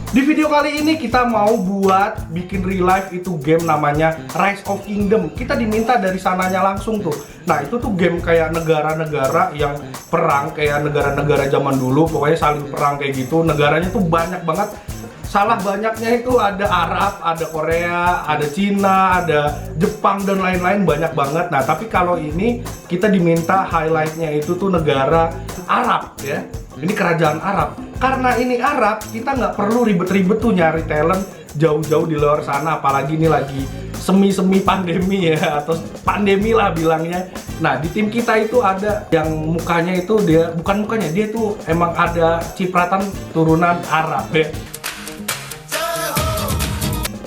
Di video kali ini kita mau buat bikin real life itu game namanya Rise of Kingdom. Kita diminta dari sananya langsung tuh. Nah itu tuh game kayak negara-negara yang perang, kayak negara-negara zaman dulu, pokoknya saling perang kayak gitu. Negaranya tuh banyak banget. Salah banyaknya itu ada Arab, ada Korea, ada Cina, ada Jepang dan lain-lain, banyak banget. Nah tapi kalau ini kita diminta highlightnya itu tuh negara Arab ya. Ini kerajaan Arab. Karena ini Arab, kita nggak perlu ribet-ribet tuh nyari talent jauh-jauh di luar sana. Apalagi ini lagi semi-semi pandemi ya, atau pandemi lah bilangnya. Nah di tim kita itu ada yang mukanya itu dia, bukan mukanya, dia tuh emang ada cipratan turunan Arab ya.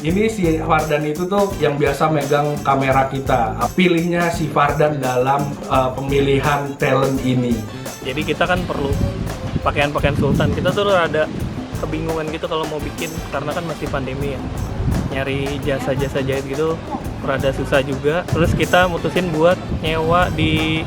Ini si Fardan itu tuh yang biasa megang kamera kita. Pilihnya si Fardan dalam pemilihan talent ini. Jadi kita kan perlu pakaian-pakaian sultan. Kita tuh ada kebingungan gitu kalau mau bikin, karena kan masih pandemi ya. Nyari jasa-jasa jahit gitu rada susah juga. Terus kita mutusin buat nyewa di...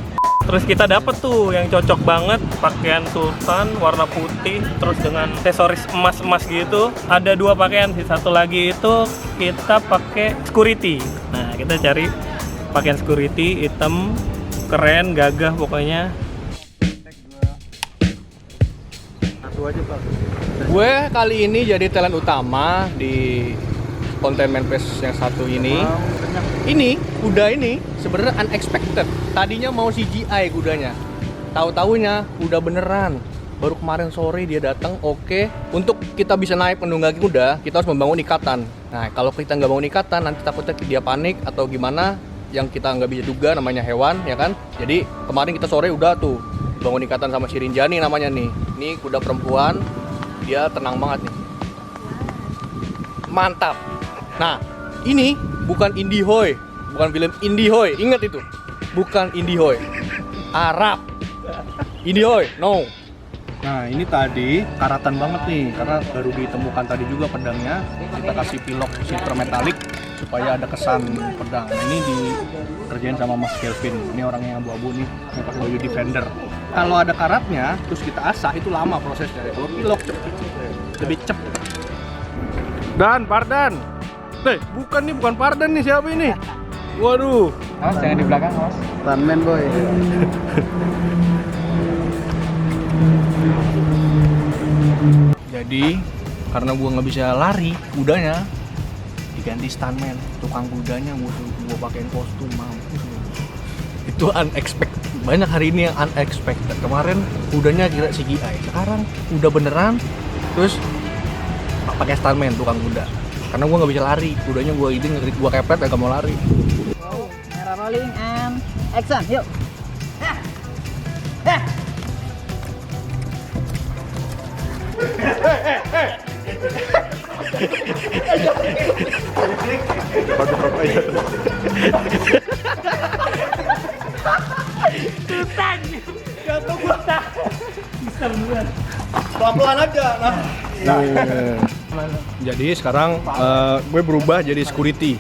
Terus kita dapet tuh yang cocok banget, pakaian sultan warna putih terus dengan aksesoris emas-emas gitu. Ada 2 pakaian sih, satu lagi itu kita pakai security. Nah kita cari pakaian security hitam, keren, gagah pokoknya. Gue kali ini jadi talent utama di konten Manfest yang satu ini. Ini kuda ini sebenarnya unexpected. Tadinya mau CGI kudanya, tahu-taunya udah beneran. Baru kemarin sore dia datang. Oke, untuk kita bisa naik menunggangi kuda, kita harus membangun ikatan. Nah, kalau kita nggak bangun ikatan, nanti takutnya dia panik atau gimana, yang kita nggak bisa duga, namanya hewan, ya kan? Jadi kemarin kita sore udah tuh bangun ikatan sama si Rinjani namanya nih. Ini kuda perempuan, dia tenang banget nih. Mantap. Nah, ini bukan Indihoi, bukan film Indihoi, ingat itu. Bukan Indihoi, Arab. Indihoi, no. Nah ini tadi karatan banget nih, karena baru ditemukan tadi juga pedangnya. Kita kasih pilok silver metalik supaya ada kesan pedang. Nah, ini dikerjain sama Mas Kelvin. Ini orangnya yang abu-abu nih, yang pakai baju defender. Kalau ada karatnya, terus kita asah, itu lama prosesnya. Kalau pilok lebih cepet. Dan Fardan. Bukan Fardan nih, siapa ini? Waduh. Mas, jangan di belakang, Mas. Stuntman boy. Jadi, karena gua nggak bisa lari, kudanya diganti stuntman. Tukang kudanya gua pakein kostum, mampus. Itu unexpected. Banyak hari ini yang unexpected. Kemarin kudanya kira CGI, sekarang udah beneran. Terus pakai stuntman, tukang kuda. Karena gua nggak bisa lari, kudanya gua kepet, gak mau lari. Kamera rolling and action, yuk. Pelan-pelan aja. Nah. Jadi sekarang gue berubah jadi security.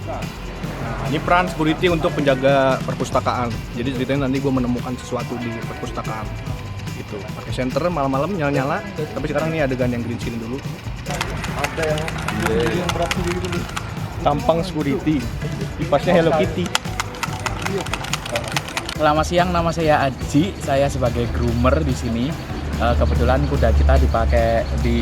Nah, ini peran security untuk penjaga perpustakaan. Jadi ceritanya nanti gue menemukan sesuatu di perpustakaan. Gitu. Pakai senter malam-malam nyala-nyala. Tapi sekarang ini adegan yang green screen dulu. Ada yang berat sendiri dulu. Tampang security. Kipasnya Hello Kitty. Selamat siang, nama saya Aji. Saya sebagai groomer di sini. Kebetulan kuda kita dipakai di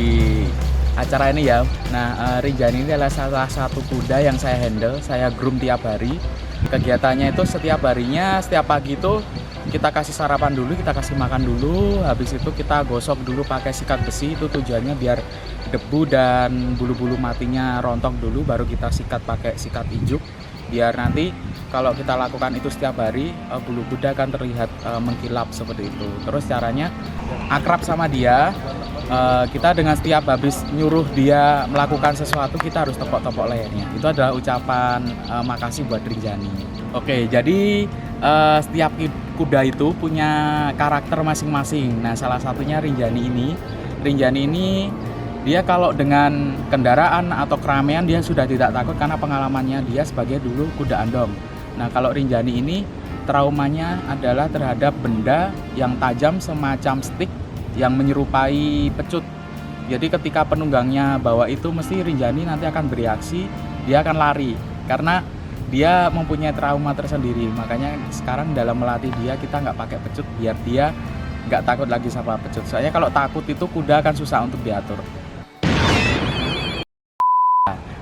acara ini ya. Nah, Rinjani ini adalah salah satu kuda yang saya handle. Saya groom tiap hari. Kegiatannya itu setiap harinya, setiap pagi itu kita kasih sarapan dulu, kita kasih makan dulu. Habis itu kita gosok dulu pakai sikat besi. Itu tujuannya biar debu dan bulu-bulu matinya rontok dulu. Baru kita sikat pakai sikat ijuk. Biar nanti kalau kita lakukan itu setiap hari, bulu kuda akan terlihat mengkilap seperti itu. Terus caranya akrab sama dia, kita dengan setiap habis nyuruh dia melakukan sesuatu, kita harus tepok-tepok lehernya. Itu adalah ucapan makasih buat Rinjani. Oke, jadi setiap kuda itu punya karakter masing-masing. Nah, salah satunya Rinjani ini. Rinjani ini dia kalau dengan kendaraan atau keramaian dia sudah tidak takut karena pengalamannya dia sebagai dulu kuda andong. Nah, kalau Rinjani ini traumanya adalah terhadap benda yang tajam semacam stick yang menyerupai pecut. Jadi ketika penunggangnya bawa itu mesti Rinjani nanti akan bereaksi, dia akan lari karena dia mempunyai trauma tersendiri. Makanya sekarang dalam melatih dia kita nggak pakai pecut biar dia nggak takut lagi sama pecut. Soalnya kalau takut itu kuda akan susah untuk diatur.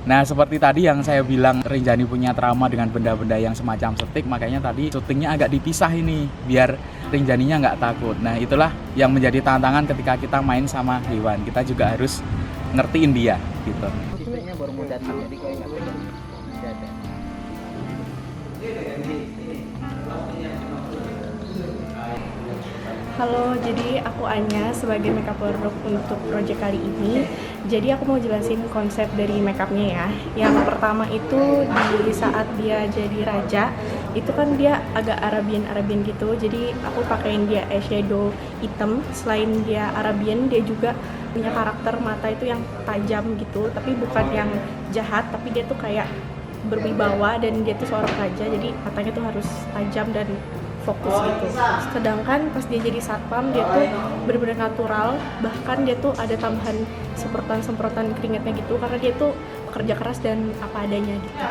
Nah seperti tadi yang saya bilang Rinjani punya trauma dengan benda-benda yang semacam setik, makanya tadi syutingnya agak dipisah ini biar Rinjaninya nggak takut. Nah itulah yang menjadi tantangan ketika kita main sama hewan, kita juga harus ngertiin dia gitu. Istrinya baru mau datang jadi kayak nggak pegang dada. Halo, jadi aku Anya sebagai makeup wardrobe untuk project kali ini. Jadi aku mau jelasin konsep dari makeupnya ya. Yang pertama itu di saat dia jadi raja, itu kan dia agak Arabian gitu. Jadi aku pakein dia eyeshadow hitam. Selain dia Arabian, dia juga punya karakter mata itu yang tajam gitu. Tapi bukan yang jahat, tapi dia tuh kayak berwibawa dan dia tuh seorang raja. Jadi matanya tuh harus tajam dan fokus gitu. Sedangkan pas dia jadi satpam dia tuh benar-benar natural, bahkan dia tuh ada tambahan semprotan keringatnya gitu karena dia tuh bekerja keras dan apa adanya gitu.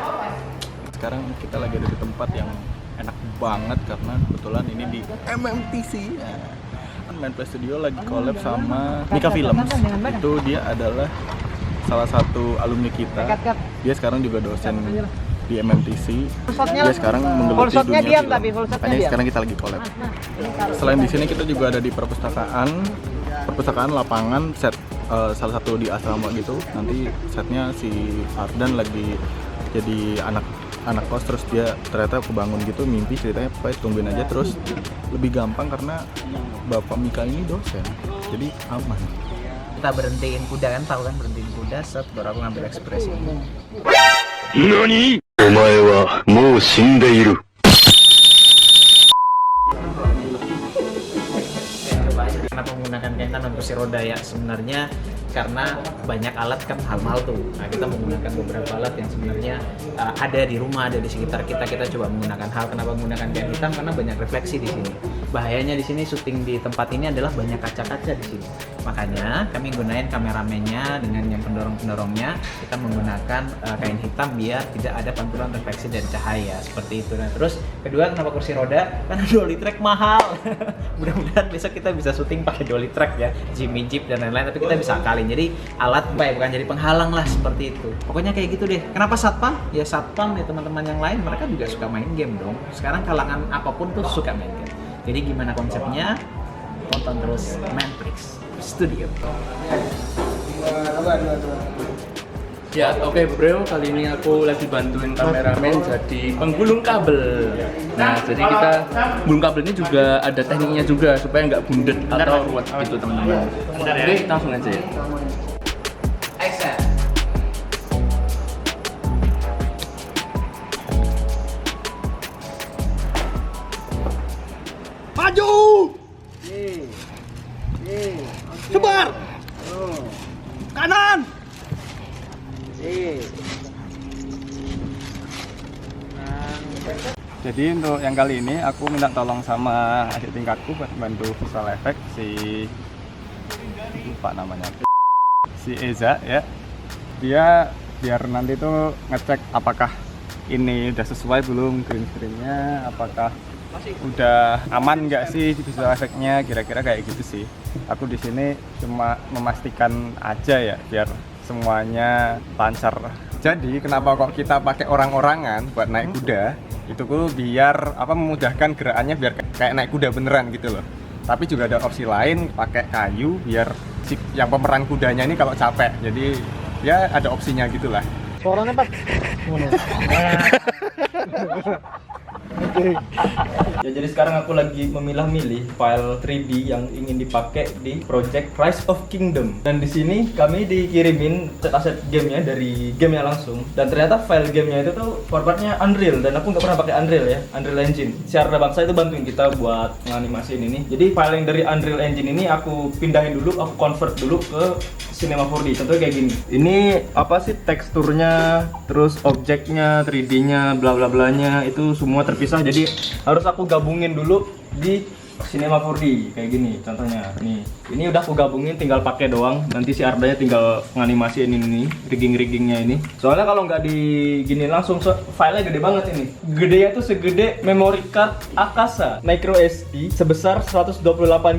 Sekarang kita lagi ada di tempat yang enak banget karena kebetulan ini di MMTC. Main Play Studio lagi collab sama Mika Films. Itu dia adalah salah satu alumni kita. Dia sekarang juga dosen di MMTC. Dia sekarang menggeluti dunia film. Makanya sekarang kita lagi collab. Selain di sini kita juga ada di perpustakaan lapangan set salah satu di asrama gitu. Nanti setnya si Ardan lagi jadi anak kos, terus dia ternyata kebangun gitu mimpi ceritanya, pokoknya tungguin aja. Terus lebih gampang karena Bapak Mika ini dosen, jadi aman. Kita berhentiin kuda kan, tahu kan berhentiin kuda, set baru aku ngambil ekspresi. NANI?! お前はもう死んでいる。 Kenapa menggunakan kaitan dan kursi roda ya? Sebenarnya karena banyak alat kan hal-hal tuh. Nah, kita menggunakan beberapa alat yang sebenarnya ada di rumah, ada di sekitar kita. Kita coba menggunakan hal. Kenapa menggunakan kain hitam? Karena banyak refleksi di sini. Bahayanya di sini syuting di tempat ini adalah banyak kaca-kaca di sini. Makanya kami gunain kameramennya dengan yang pendorong-pendorongnya. Kita menggunakan kain hitam biar tidak ada pantulan refleksi dari cahaya seperti itu. Nah, terus kedua kenapa kursi roda? Karena dolly track mahal. Mudah-mudahan besok kita bisa syuting pakai dolly track ya, Jimmy Jeep dan lain-lain. Tapi kita bisa akalin. Jadi alat bukan jadi penghalang lah seperti itu. Pokoknya kayak gitu deh. Kenapa satpam? Ya satpam ya teman-teman yang lain mereka juga suka main game dong. Sekarang kalangan apapun tuh suka main game. Jadi gimana konsepnya? Tonton terus Manprix Studio. Ya oke bro, kali ini aku lagi bantuin kameramen jadi penggulung kabel. Nah jadi kita gulung kabel ini juga ada tekniknya juga supaya nggak bundet atau ruwet gitu teman-teman. Oke langsung aja ya. Action. Maju! Sebar! Kanan! Jadi untuk yang kali ini aku minta tolong sama adik tingkatku buat bantu visual effect si lupa namanya, si Eza ya. Dia biar nanti tuh ngecek apakah ini udah sesuai belum green screen-nya, apakah udah aman nggak sih visual effect-nya, kira-kira kayak gitu sih. Aku di sini cuma memastikan aja ya biar semuanya lancar. Jadi kenapa kok kita pakai orang-orangan buat naik kuda? Itu tuh biar memudahkan gerakannya biar kayak naik kuda beneran gitu loh. Tapi juga ada opsi lain pakai kayu biar si yang pemeran kudanya ini kalau capek. Jadi ya ada opsinya gitulah. Suaranya Pak. Ya jadi sekarang aku lagi memilah-milih file 3D yang ingin dipakai di project Rise of Kingdom. Dan di sini kami dikirimin aset gamenya dari gamenya langsung. Dan ternyata file gamenya itu tuh formatnya Unreal dan aku nggak pernah pakai Unreal ya, Unreal Engine. Si Arda Bangsa itu bantuin kita buat nganimasiin ini. Jadi file yang dari Unreal Engine ini aku pindahin dulu, aku convert dulu ke Cinema 4D. Contohnya kayak gini. Ini apa sih teksturnya, terus objeknya, 3D-nya, bla bla blanya itu semua terpisah. Jadi harus aku gabungin dulu di Cinema 4D kayak gini contohnya. Nih. Ini udah aku gabungin, tinggal pakai doang. Nanti si Ardanya tinggal nganimasiin ini, rigging-riggingnya ini. Soalnya kalau nggak digini langsung, filenya gede banget ini. Gedenya tuh segede memory card Akasa micro SD sebesar 128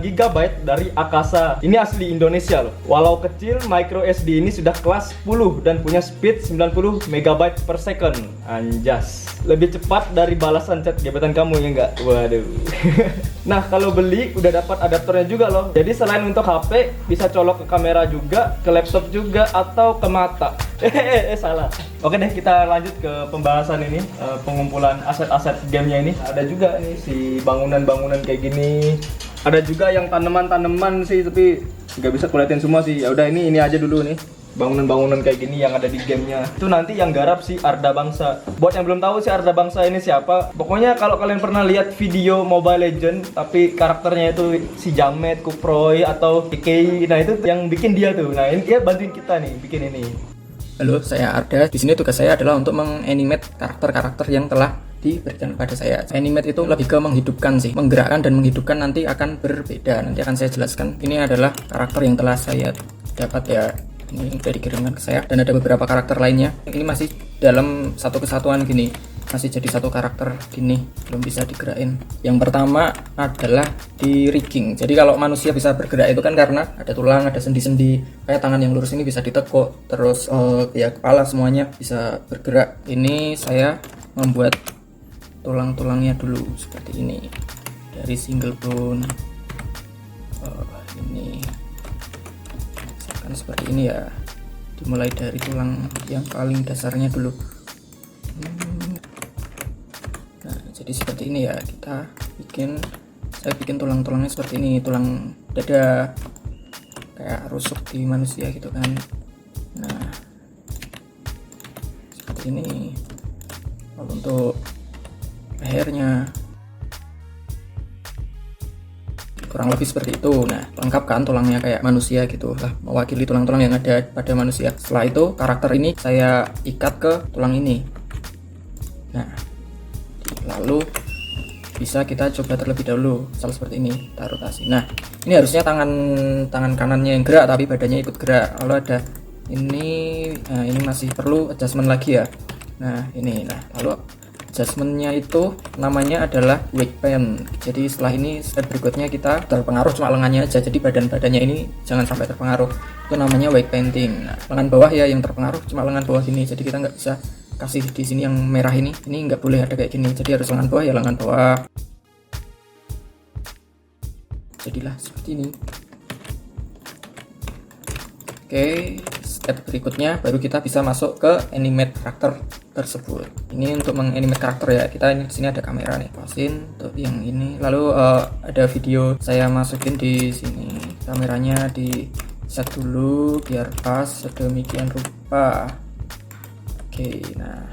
GB dari Akasa. Ini asli Indonesia loh. Walau kecil, micro SD ini sudah kelas 10 dan punya speed 90 MB per second. Anjas. Lebih cepat dari balasan chat gebetan kamu ya nggak? Waduh. Nah, kalau beli udah dapat adaptornya juga loh. Jadi selain untuk HP, bisa colok ke kamera juga, ke laptop juga, atau ke mata. Salah. Oke deh, kita lanjut ke pembahasan ini, pengumpulan aset-aset gamenya ini. Ada juga nih si bangunan-bangunan kayak gini. Ada juga yang tanaman-tanaman sih, tapi nggak bisa kuliatin semua sih. Ya udah, ini aja dulu nih. Bangunan-bangunan kayak gini yang ada di gamenya. Itu nanti yang garap si Arda Bangsa. Buat yang belum tahu si Arda Bangsa ini siapa, pokoknya kalau kalian pernah lihat video Mobile Legend tapi karakternya itu si Jamet, Kuproy atau Kikei, nah itu yang bikin dia tuh. Nah ini dia bantuin kita nih bikin ini. Halo, saya Arda. Di sini tugas saya adalah untuk menganimate karakter-karakter yang telah diberikan kepada saya. Animate itu lebih ke menghidupkan sih, menggerakkan dan menghidupkan nanti akan berbeda. Nanti akan saya jelaskan. Ini adalah karakter yang telah saya dapat ya. Ini udah dikirimkan ke saya dan ada beberapa karakter lainnya. Ini masih dalam satu kesatuan gini, masih jadi satu karakter gini, belum bisa digerakin. Yang pertama adalah di rigging. Jadi kalau manusia bisa bergerak itu kan karena ada tulang, ada sendi-sendi. Kayak tangan yang lurus ini bisa ditekuk, terus ya kepala semuanya bisa bergerak. Ini saya membuat tulang-tulangnya dulu seperti ini dari single bone. Ini seperti ini ya, dimulai dari tulang yang paling dasarnya dulu. Nah, jadi seperti ini ya, saya bikin tulang-tulangnya seperti ini, tulang dada kayak rusuk di manusia gitu kan. Nah, seperti ini. Lalu untuk lehernya kurang lebih seperti itu. Nah, lengkap kan tulangnya kayak manusia gitu lah, mewakili tulang-tulang yang ada pada manusia. Setelah itu karakter ini saya ikat ke tulang ini. Nah, lalu bisa kita coba terlebih dahulu, misal seperti ini, kita rotasi. Nah, ini harusnya tangan kanannya yang gerak tapi badannya ikut gerak. Lalu ada ini, nah ini masih perlu adjustment lagi ya. Nah, ini, lalu adjustmentnya itu namanya adalah weight band. Jadi setelah ini step berikutnya kita terpengaruh cuma lengannya aja, jadi badannya ini jangan sampai terpengaruh. Itu namanya weight painting. Nah, lengan bawah ya yang terpengaruh cuma lengan bawah gini, jadi kita nggak bisa kasih di sini yang merah ini nggak boleh ada kayak gini, jadi harus lengan bawah ya lengan bawah. Jadilah seperti ini. Oke, step berikutnya baru kita bisa masuk ke animate karakter tersebut. Ini untuk menganimate karakter ya. Kita ini di sini ada kamera nih, pasin untuk yang ini. Lalu ada video saya masukin di sini. Kameranya di set dulu biar pas sedemikian rupa. Oke, nah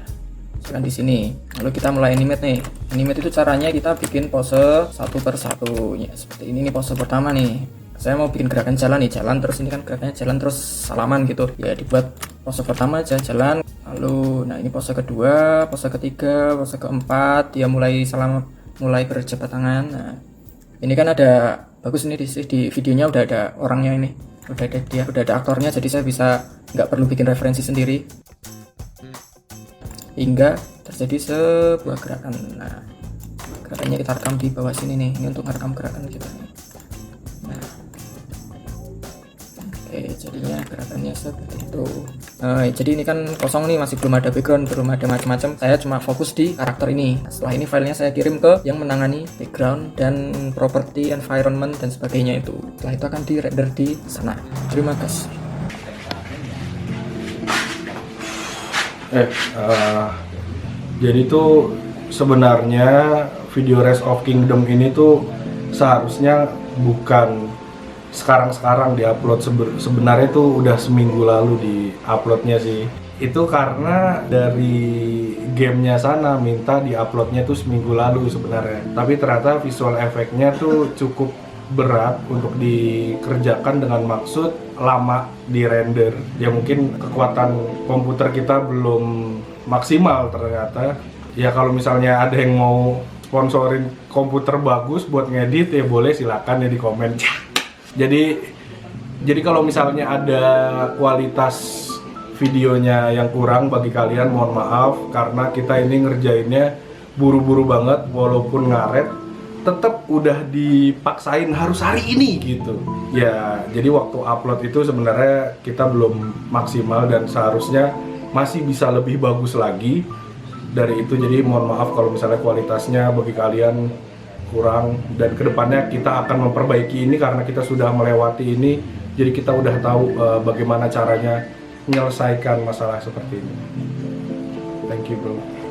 sekarang di sini. Lalu kita mulai animate nih. Animate itu caranya kita bikin pose satu per satu. Ya, seperti ini nih pose pertama nih. Saya mau bikin gerakan jalan nih, jalan terus ini kan gerakannya jalan terus salaman gitu ya, dibuat pose pertama aja jalan. Lalu nah ini pose kedua, pose ketiga, pose keempat dia mulai berjabat tangan. Nah ini kan ada bagus ini di videonya udah ada orangnya ini, udah ada aktornya, jadi saya bisa nggak perlu bikin referensi sendiri hingga terjadi sebuah gerakan. Nah gerakannya kita rekam di bawah sini nih, ini untuk merekam gerakan kita nih. Nah, oke, jadinya gerakannya seperti itu. Jadi ini kan kosong nih, masih belum ada background, belum ada macam-macam. Saya cuma fokus di karakter ini. Setelah ini filenya saya kirim ke yang menangani background dan property, environment dan sebagainya itu. Setelah itu akan di render di sana. Terima kasih. Jadi tuh sebenarnya video Rise of Kingdom ini tuh seharusnya bukan sekarang diupload. Sebenarnya tuh udah seminggu lalu diuploadnya sih. Itu karena dari gamenya sana minta diuploadnya tuh seminggu lalu sebenarnya. Tapi ternyata visual efeknya tuh cukup berat untuk dikerjakan dengan maksud lama di render. Ya mungkin kekuatan komputer kita belum maksimal ternyata. Ya kalau misalnya ada yang mau sponsorin komputer bagus buat ngedit ya boleh, silakan ya di komen. Jadi kalau misalnya ada kualitas videonya yang kurang bagi kalian, mohon maaf karena kita ini ngerjainnya buru-buru banget, walaupun ngaret tetap udah dipaksain harus hari ini gitu ya. Jadi waktu upload itu sebenarnya kita belum maksimal dan seharusnya masih bisa lebih bagus lagi dari itu. Jadi mohon maaf kalau misalnya kualitasnya bagi kalian kurang, dan kedepannya kita akan memperbaiki ini karena kita sudah melewati ini. Jadi kita udah tahu bagaimana caranya menyelesaikan masalah seperti ini. Thank you bro.